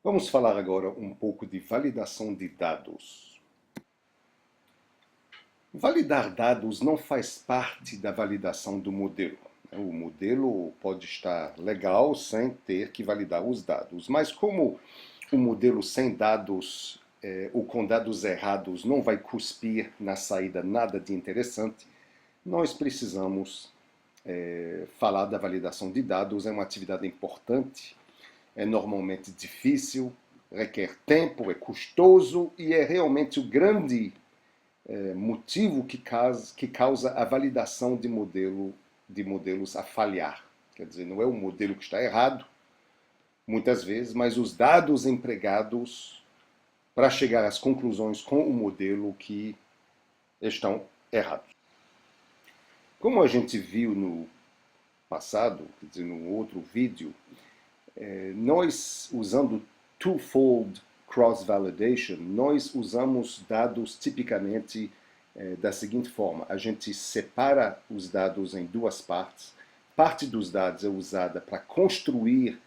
Vamos falar agora um pouco de validação de dados. Validar dados não faz parte da validação do modelo. O modelo pode estar legal sem ter que validar os dados, mas como o modelo sem dados ou com dados errados não vai cuspir na saída nada de interessante, nós precisamos falar da validação de dados. É uma atividade importante, é normalmente difícil, requer tempo, é custoso e é realmente o grande motivo que causa a validação de modelos a falhar. Quer dizer, não é o modelo que está errado, muitas vezes, mas os dados empregados para chegar às conclusões com o modelo que estão errados. Como a gente viu no passado, quer dizer, num outro vídeo, nós usando twofold cross-validation, nós usamos dados tipicamente da seguinte forma: a gente separa os dados em duas partes. Parte dos dados é usada para construir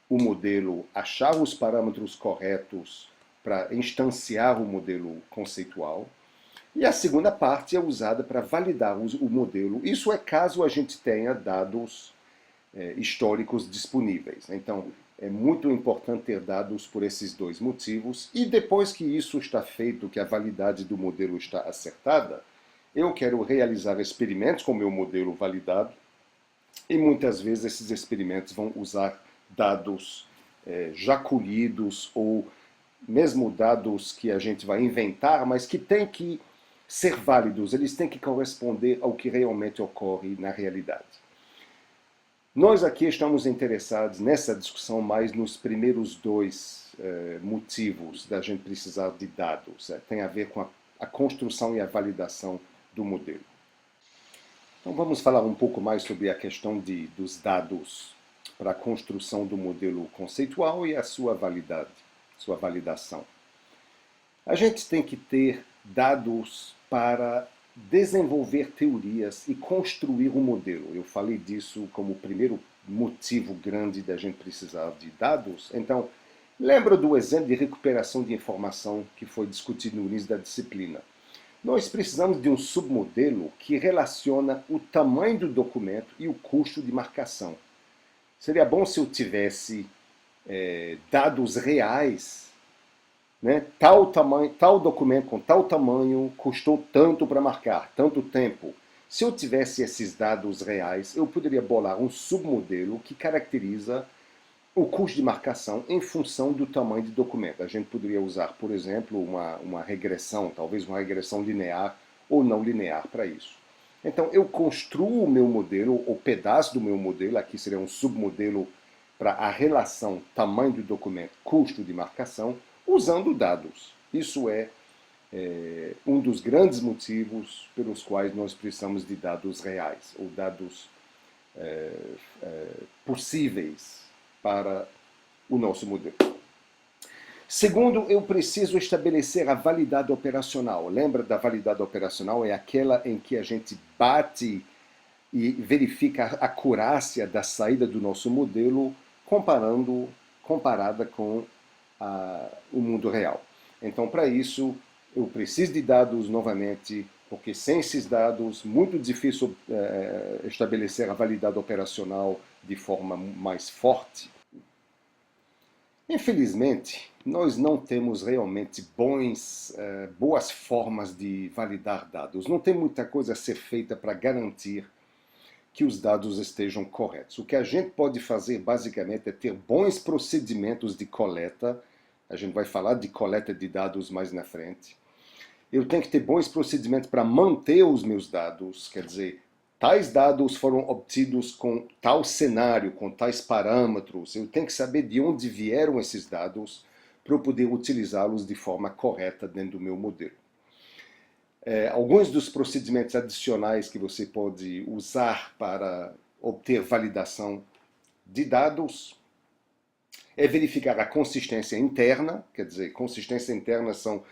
o modelo, achar os parâmetros corretos para instanciar o modelo conceitual. E a segunda parte é usada para validar o modelo. Isso é caso a gente tenha dados históricos disponíveis. Então, é muito importante ter dados por esses dois motivos. E depois que isso está feito, que a validade do modelo está acertada, eu quero realizar experimentos com o meu modelo validado. E muitas vezes esses experimentos vão usar dados já colhidos ou mesmo dados que a gente vai inventar, mas que têm que ser válidos, eles têm que corresponder ao que realmente ocorre na realidade. Nós aqui estamos interessados nessa discussão mais nos primeiros dois motivos da gente precisar de dados. Tem a ver com a construção e a validação do modelo. Então vamos falar um pouco mais sobre a questão dos dados para a construção do modelo conceitual e a sua validação. A gente tem que ter dados para desenvolver teorias e construir um modelo. Eu falei disso como o primeiro motivo grande da gente precisar de dados. Então, lembra do exemplo de recuperação de informação que foi discutido no início da disciplina. Nós precisamos de um submodelo que relaciona o tamanho do documento e o custo de marcação. Seria bom se eu tivesse dados reais, né? Tal documento com tal tamanho custou tanto para marcar, tanto tempo. Se eu tivesse esses dados reais, eu poderia bolar um submodelo que caracteriza o custo de marcação em função do tamanho de documento. A gente poderia usar, por exemplo, uma regressão, talvez uma regressão linear ou não linear para isso. Então, eu construo o meu modelo, ou pedaço do meu modelo, aqui seria um submodelo para a relação tamanho do documento, custo de marcação, usando dados. Isso é um dos grandes motivos pelos quais nós precisamos de dados reais, ou dados possíveis para o nosso modelo. Segundo, eu preciso estabelecer a validade operacional. Lembra da validade operacional? É aquela em que a gente bate e verifica a acurácia da saída do nosso modelo comparada com o mundo real. Então, para isso, eu preciso de dados novamente, porque sem esses dados, muito difícil estabelecer a validade operacional de forma mais forte. Infelizmente, nós não temos realmente boas formas de validar dados. Não tem muita coisa a ser feita para garantir que os dados estejam corretos. O que a gente pode fazer, basicamente, é ter bons procedimentos de coleta. A gente vai falar de coleta de dados mais na frente. Eu tenho que ter bons procedimentos para manter os meus dados, quer dizer, tais dados foram obtidos com tal cenário, com tais parâmetros. Eu tenho que saber de onde vieram esses dados para eu poder utilizá-los de forma correta dentro do meu modelo. Alguns dos procedimentos adicionais que você pode usar para obter validação de dados é verificar a consistência interna, quer dizer, consistência interna são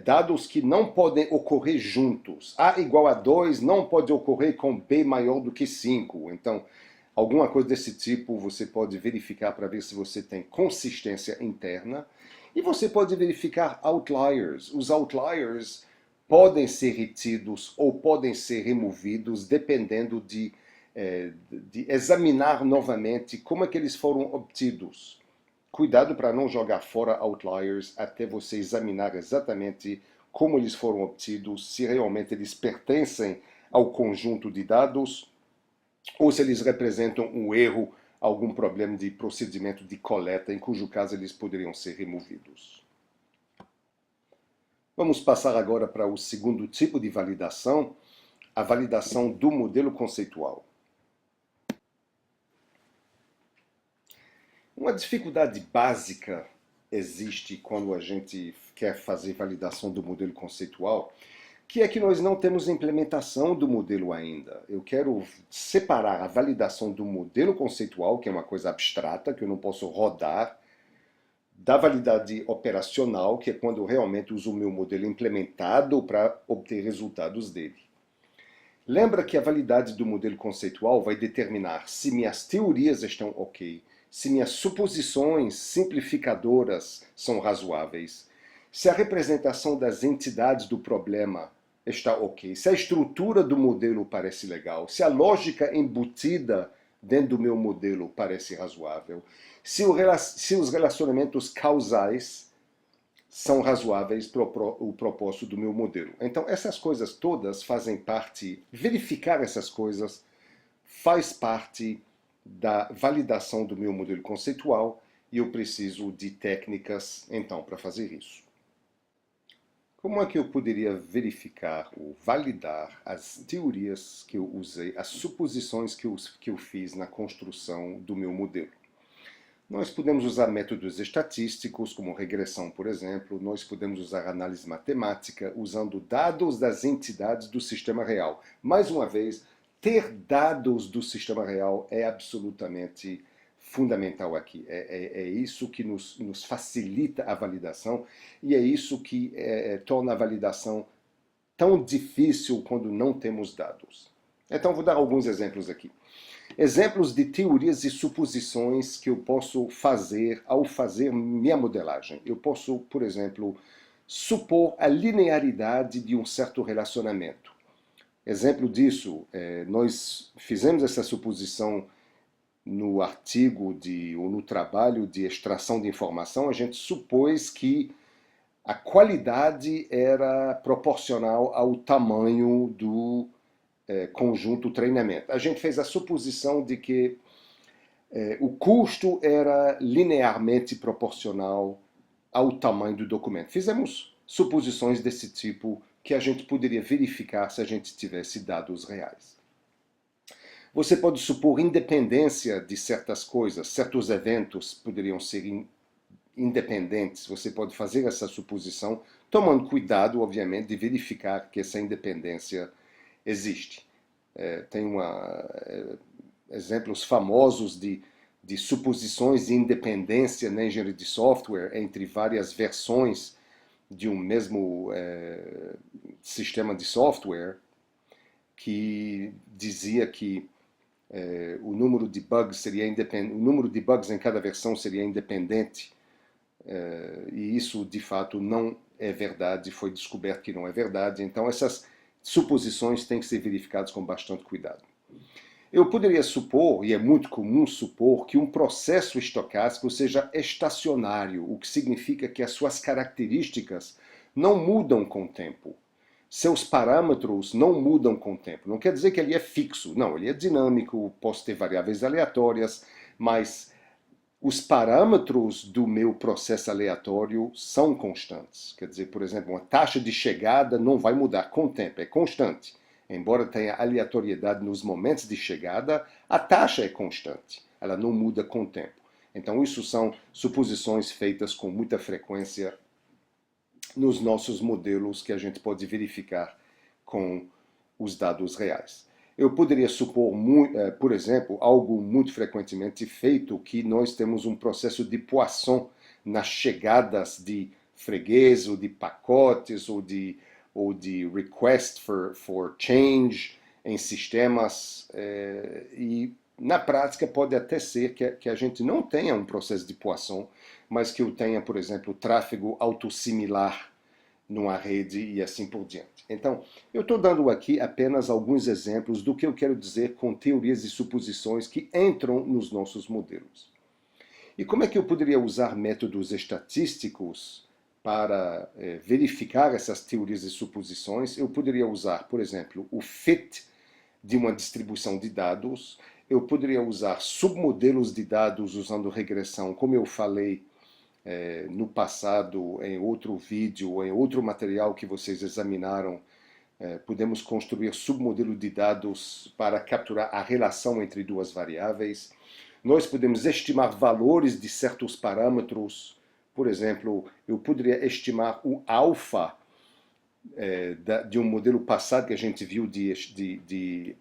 dados que não podem ocorrer juntos. A igual a 2 não pode ocorrer com B maior do que 5. Então, Alguma coisa desse tipo você pode verificar para ver se você tem consistência interna. E você pode verificar outliers. Os outliers podem ser retidos ou podem ser removidos dependendo de examinar novamente como é que eles foram obtidos. Cuidado para não jogar fora outliers até você examinar exatamente como eles foram obtidos, se realmente eles pertencem ao conjunto de dados ou se eles representam um erro, algum problema de procedimento de coleta, em cujo caso eles poderiam ser removidos. Vamos passar agora para o segundo tipo de validação, a validação do modelo conceitual. Uma dificuldade básica existe quando a gente quer fazer validação do modelo conceitual, que é que nós não temos implementação do modelo ainda. Eu quero separar a validação do modelo conceitual, que é uma coisa abstrata, que eu não posso rodar, da validade operacional, que é quando eu realmente uso o meu modelo implementado para obter resultados dele. Lembra que a validade do modelo conceitual vai determinar se minhas teorias estão ok, se minhas suposições simplificadoras são razoáveis, se a representação das entidades do problema está ok, se a estrutura do modelo parece legal, se a lógica embutida dentro do meu modelo parece razoável, se os relacionamentos causais são razoáveis para o propósito do meu modelo. Então, essas coisas todas fazem parte, verificar essas coisas faz parte da validação do meu modelo conceitual e eu preciso de técnicas, então, para fazer isso. Como é que eu poderia verificar ou validar as teorias que eu usei, as suposições que eu fiz na construção do meu modelo? Nós podemos usar métodos estatísticos, como regressão, por exemplo. Nós podemos usar análise matemática, usando dados das entidades do sistema real. Mais uma vez, ter dados do sistema real é absolutamente fundamental aqui. É isso que nos facilita a validação e é isso que torna a validação tão difícil quando não temos dados. Então, vou dar alguns exemplos aqui. Exemplos de teorias e suposições que eu posso fazer ao fazer minha modelagem. Eu posso, por exemplo, supor a linearidade de um certo relacionamento. Exemplo disso, nós fizemos essa suposição no artigo ou no trabalho de extração de informação. A gente supôs que a qualidade era proporcional ao tamanho do conjunto treinamento. A gente fez a suposição de que o custo era linearmente proporcional ao tamanho do documento. Fizemos suposições desse tipo que a gente poderia verificar se a gente tivesse dados reais. Você pode supor independência de certas coisas, certos eventos poderiam ser independentes. Você pode fazer essa suposição, tomando cuidado, obviamente, de verificar que essa independência existe. Tem exemplos famosos de suposições de independência na engenharia de software entre várias versões de um mesmo sistema de software, que dizia que o número de bugs seria independente, o número de bugs em cada versão seria independente, e isso de fato não é verdade, foi descoberto que não é verdade. Então essas suposições têm que ser verificadas com bastante cuidado. Eu poderia supor, e é muito comum supor, que um processo estocástico seja estacionário, o que significa que as suas características não mudam com o tempo. Seus parâmetros não mudam com o tempo. Não quer dizer que ele é fixo. Não, ele é dinâmico, posso ter variáveis aleatórias, mas os parâmetros do meu processo aleatório são constantes. Quer dizer, por exemplo, uma taxa de chegada não vai mudar com o tempo, é constante. Embora tenha aleatoriedade nos momentos de chegada, a taxa é constante. Ela não muda com o tempo. Então, isso são suposições feitas com muita frequência nos nossos modelos que a gente pode verificar com os dados reais. Eu poderia supor, por exemplo, algo muito frequentemente feito, que nós temos um processo de Poisson nas chegadas de freguês, ou de pacotes, ou de request for change em sistemas, e Na prática, pode até ser que a gente não tenha um processo de Poisson, mas que eu tenha, por exemplo, tráfego autossimilar numa rede e assim por diante. Então, eu estou dando aqui apenas alguns exemplos do que eu quero dizer com teorias e suposições que entram nos nossos modelos. E como é que eu poderia usar métodos estatísticos para verificar essas teorias e suposições? Eu poderia usar, por exemplo, o fit de uma distribuição de dados. Eu poderia usar submodelos de dados usando regressão, como eu falei no passado, em outro vídeo, em outro material que vocês examinaram. Podemos construir submodelo de dados para capturar a relação entre duas variáveis. Nós podemos estimar valores de certos parâmetros. Por exemplo, eu poderia estimar o alfa de um modelo passado que a gente viu de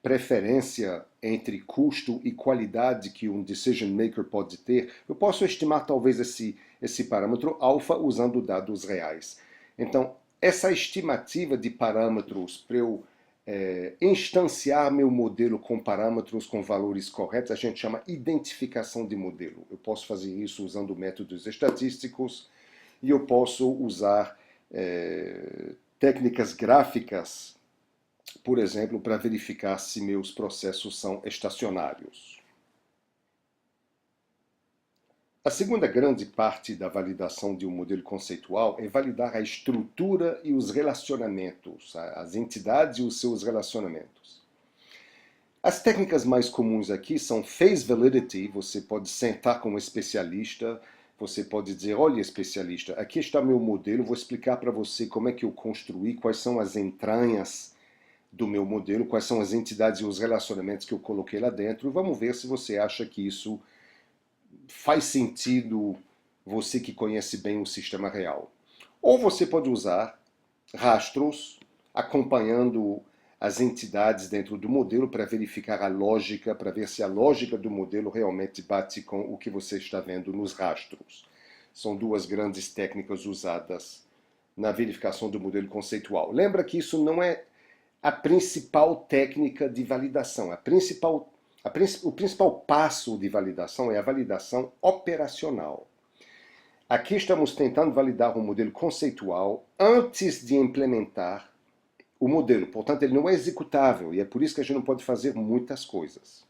preferência entre custo e qualidade que um decision maker pode ter. Eu posso estimar talvez esse parâmetro alfa usando dados reais. Então, essa estimativa de parâmetros para eu instanciar meu modelo com parâmetros com valores corretos, a gente chama identificação de modelo. Eu posso fazer isso usando métodos estatísticos e eu posso usar técnicas gráficas, por exemplo, para verificar se meus processos são estacionários. A segunda grande parte da validação de um modelo conceitual é validar a estrutura e os relacionamentos, as entidades e os seus relacionamentos. As técnicas mais comuns aqui são phase validity. Você pode sentar com um especialista, você pode dizer, olha especialista, aqui está meu modelo, vou explicar para você como é que eu construí, quais são as entranhas do meu modelo, quais são as entidades e os relacionamentos que eu coloquei lá dentro. Vamos ver se você acha que isso faz sentido, você que conhece bem o sistema real. Ou você pode usar rastros acompanhando as entidades dentro do modelo para verificar a lógica, para ver se a lógica do modelo realmente bate com o que você está vendo nos rastros. São duas grandes técnicas usadas na verificação do modelo conceitual. Lembra que isso não é a principal técnica de validação. O principal passo de validação é a validação operacional. Aqui estamos tentando validar um modelo conceitual antes de implementar o modelo. Portanto, ele não é executável e é por isso que a gente não pode fazer muitas coisas.